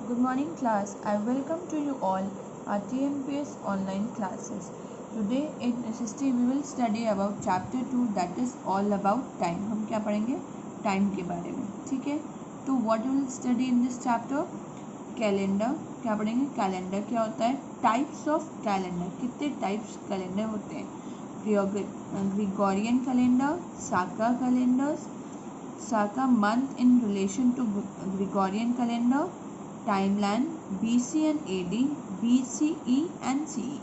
Good morning class. I welcome to you all our TMPS online classes. Today in SST we will study about chapter 2 that is all about time. हम क्या पढ़ेंगे? Time के बारे में. ठीक है. तो what we will study in this chapter? Calendar. क्या पढ़ेंगे? कैलेंडर क्या होता है? Types of calendar. कितने टाइप्स कैलेंडर होते हैं? Gregorian calendar, Saka calendars, Saka month in relation to Gregorian calendar, timeline, BC and AD, BCE and CE.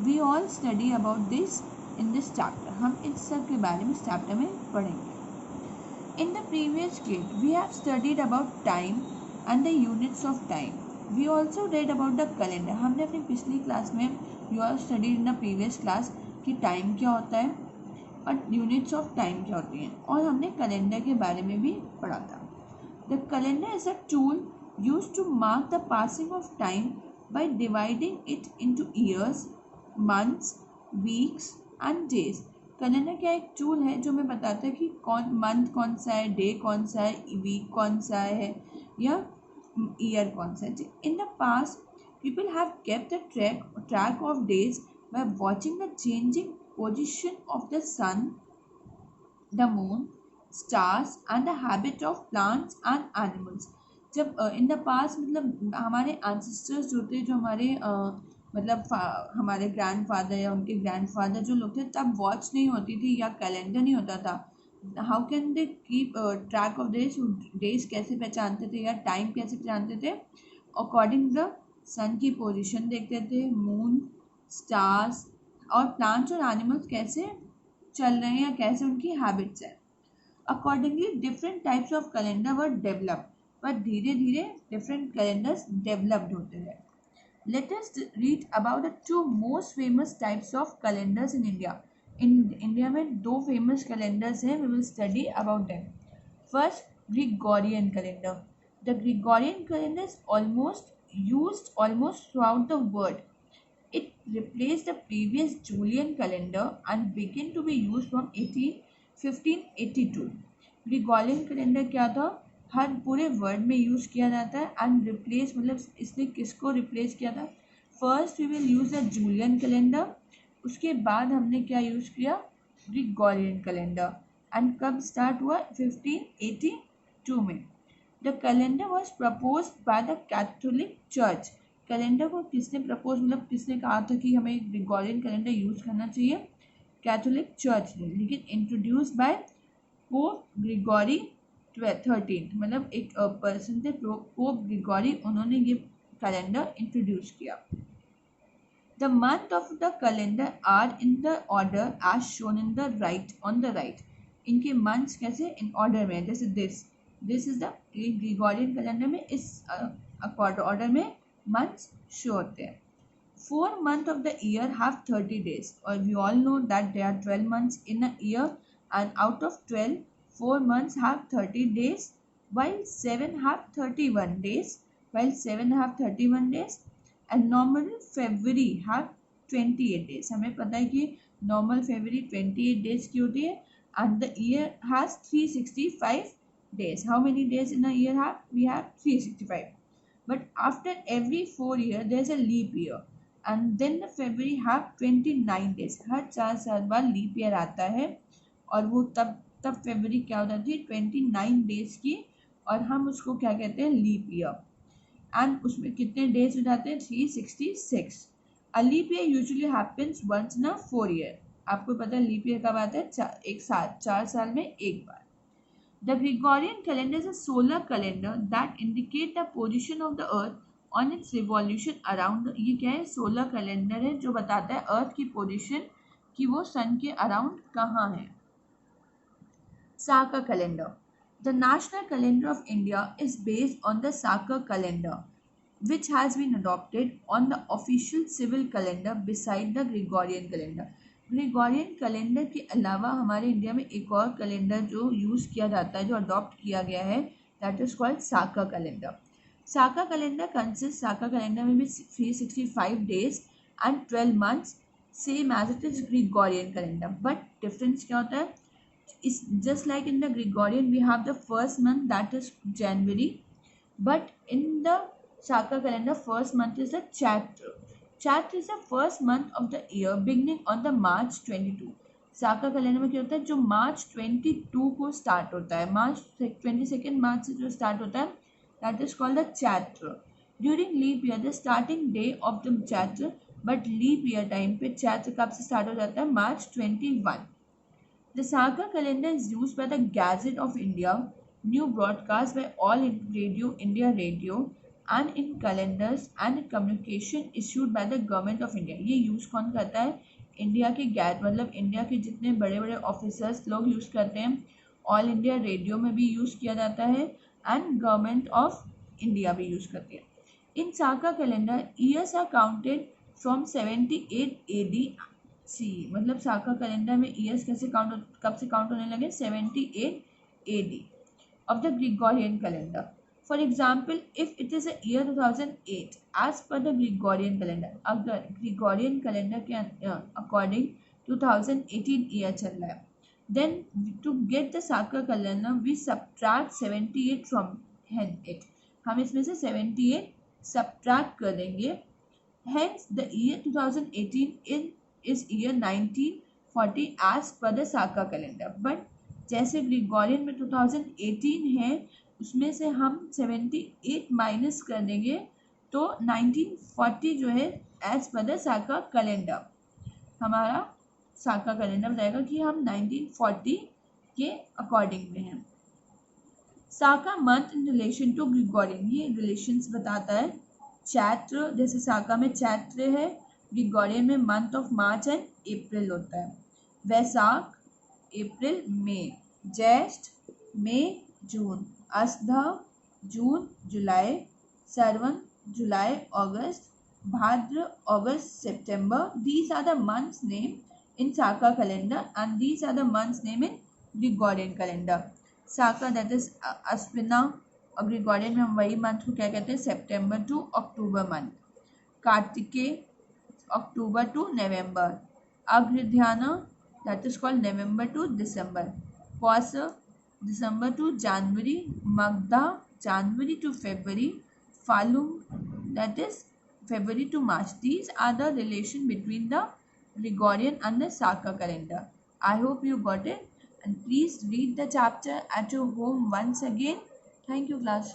We all study about this in this chapter. हम इन सब के बारे में इस chapter में पढ़ेंगे. In the previous grade, we have studied about time and the units of time. We also read about the calendar. हमने अपनी पिछली क्लास में you all studied in the previous class कि टाइम क्या होता है और यूनिट्स ऑफ टाइम क्या होती हैं और हमने कैलेंडर के बारे में भी पढ़ा था. The calendar is a tool use to mark the passing of time by dividing it into years, months, weeks and days. Calendar क्या एक टूल है जो हमें बताता है कि कौन मंथ कौन सा है, डे कौन सा है, वीक कौन सा है या ईयर कौन सा है. In the past people have kept the track of days by watching the changing position of the sun, the moon, stars and the habit of plants and animals. जब इन द पास्ट मतलब हमारे ancestors जो थे, जो हमारे मतलब हमारे grandfather या उनके ग्रैंडफादर जो लोग थे तब वॉच नहीं होती थी या कैलेंडर नहीं होता था. How can they keep track of days? Days कैसे पहचानते थे या टाइम कैसे पहचानते थे? अकॉर्डिंग द सन की पोजिशन देखते थे, मून, स्टार्स और प्लांट्स और एनिमल्स कैसे चल रहे हैं या कैसे उनकी हैबिट्स है. Accordingly different types of calendar were develop, पर धीरे धीरे डिफरेंट कैलेंडर्स डेवलप्ड होते हैं. Let us read about the two most famous types of calendars in India. India में दो फेमस कैलेंडर्स हैं. We will study about them. First, Gregorian calendar. The Gregorian calendar is almost used almost through out the world. It replaced the previous Julian calendar and began to be used from 1582. Gregorian calendar क्या था? हर पूरे world में use किया जाता है. And replace मतलब इसने किसको रिप्लेस किया था? First we will use the Julian calendar, उसके बाद हमने क्या यूज़ किया? Gregorian calendar. एंड कब स्टार्ट हुआ? 1582 में. The calendar was proposed by the Catholic church. Calendar को किसने प्रपोज मतलब किसने कहा था कि हमें ग्रिगोरियन कैलेंडर यूज़ करना चाहिए? कैथोलिक चर्च ने. लेकिन इंट्रोड्यूस बाय पोप ग्रिगोरी 13, मतलब एक पर्सन थे पोप ग्रिगोरी, उन्होंने ये कैलेंडर इंट्रोड्यूस किया. The month of the calendar are in the order as shown in the right on the right. इनके मंथ्स कैसे इन ऑर्डर में, जैसे this is the Gregorian calendar में इस ऑर्डर में months show होते हैं. 4 months of the year have 30 days, or we all know that there are 12 months in a year, and out of 12, 4 months have 30 days, while 7 have 31 days, and normal February have 28 days. हमें पता है कि normal February 28 days की होती है, and the year has 365 days. How many days in a year have? We have 365. But after every 4 years there is a leap year, and then the February have 29 days. हर 4 साल बाद leap year आता है और वो तब फरवरी क्या हो जाती है? 29 डेज की, और हम उसको क्या कहते हैं? Leap year. एंड उसमें कितने डेज हो जाते हैं? 366. A leap year usually happens once in a 4 year. आपको पता है लीप ईयर कब आता है? एक साल, 4 साल में एक बार. The Gregorian calendar is a solar calendar that indicate the position of the earth on its revolution around. ये क्या है? सोलर कैलेंडर है जो बताता है अर्थ की पोजीशन कि वो सन के अराउंड कहाँ है. Saka calendar. The national calendar of India is based on the Saka calendar, which has been adopted on the official civil calendar beside the Gregorian calendar. Gregorian calendar के अलावा हमारे इंडिया में एक और कैलेंडर जो use किया जाता है, जो अडॉप्ट किया गया है, that is called Saka calendar. Saka calendar consist, Saka calendar में भी 365 days and 12 months, same as it is Gregorian calendar. But difference क्या होता है? Is just like in the Gregorian we have the first month that is January, but in the Saka calendar first month is the Chaitra. Chaitra is the first month of the year beginning on the March 22. Saka calendar में क्या होता है, जो मार्च 22 को start होता है, मार्च 22 मार्च से जो स्टार्ट होता है, that is called the Chaitra. During leap year the starting day of the Chaitra, but leap year time पे चैत्र कब से स्टार्ट हो जाता है, March 21. The Saka calendar is used by the Gazette of India, new broadcast by All Radio India Radio, and in calendars and communication issued by the Government of India. ये use कौन करता है, India के गैर मतलब India के जितने बड़े बड़े ऑफिसर्स लोग यूज़ करते हैं. ऑल इंडिया रेडियो में भी यूज़ किया जाता है एंड गवर्नमेंट ऑफ इंडिया भी यूज़ करती है. In Saka calendar years are counted from 78 AD. See मतलब साका कैलेंडर में ईयर्स कैसे काउंट कब से काउंट होने लगे, 78 AD of the Gregorian calendar. For example, if it is a year 2008 as per the Gregorian calendar, अगर Gregorian calendar के according 2018 year चल रहा है, then to get the Saka calendar we subtract 78 from it. हम इसमें से 78 subtract कर देंगे. Hence the year 2018 is year 1940 as per the Saka calendar. But जैसे ग्रिगोरियन में 2018 है, उसमें से हम 78 माइनस कर देंगे तो 1940 जो है as per the Saka calendar, हमारा साका कैलेंडर बताएगा कि हम 1940 के अकॉर्डिंग में हैं. Saka month in relation to Gregorian, ये रिलेशंस बताता है. चैत्र जैसे साका में चैत्र है, ग्रिगोरियन में month of March and April होता है. वैसाख अप्रैल मई, ज्येष्ठ मई जून, अष्टधा जून जुलाई, श्रवण जुलाई अगस्त, भाद्र अगस्त September. These are the months name in Saka calendar and these are the months name in Gregorian calendar. Saka that is अश्विना और ग्रिगोरियन में हम वही मंथ को क्या कहते हैं, September to October month. Kartikeya October to November. Agrahayana that is called November to December. Pausa December to January. Magda January to February. Falun that is February to March. These are the relation between the Gregorian and the Saka calendar. I hope you got it, and please read the chapter at your home once again. Thank you, class.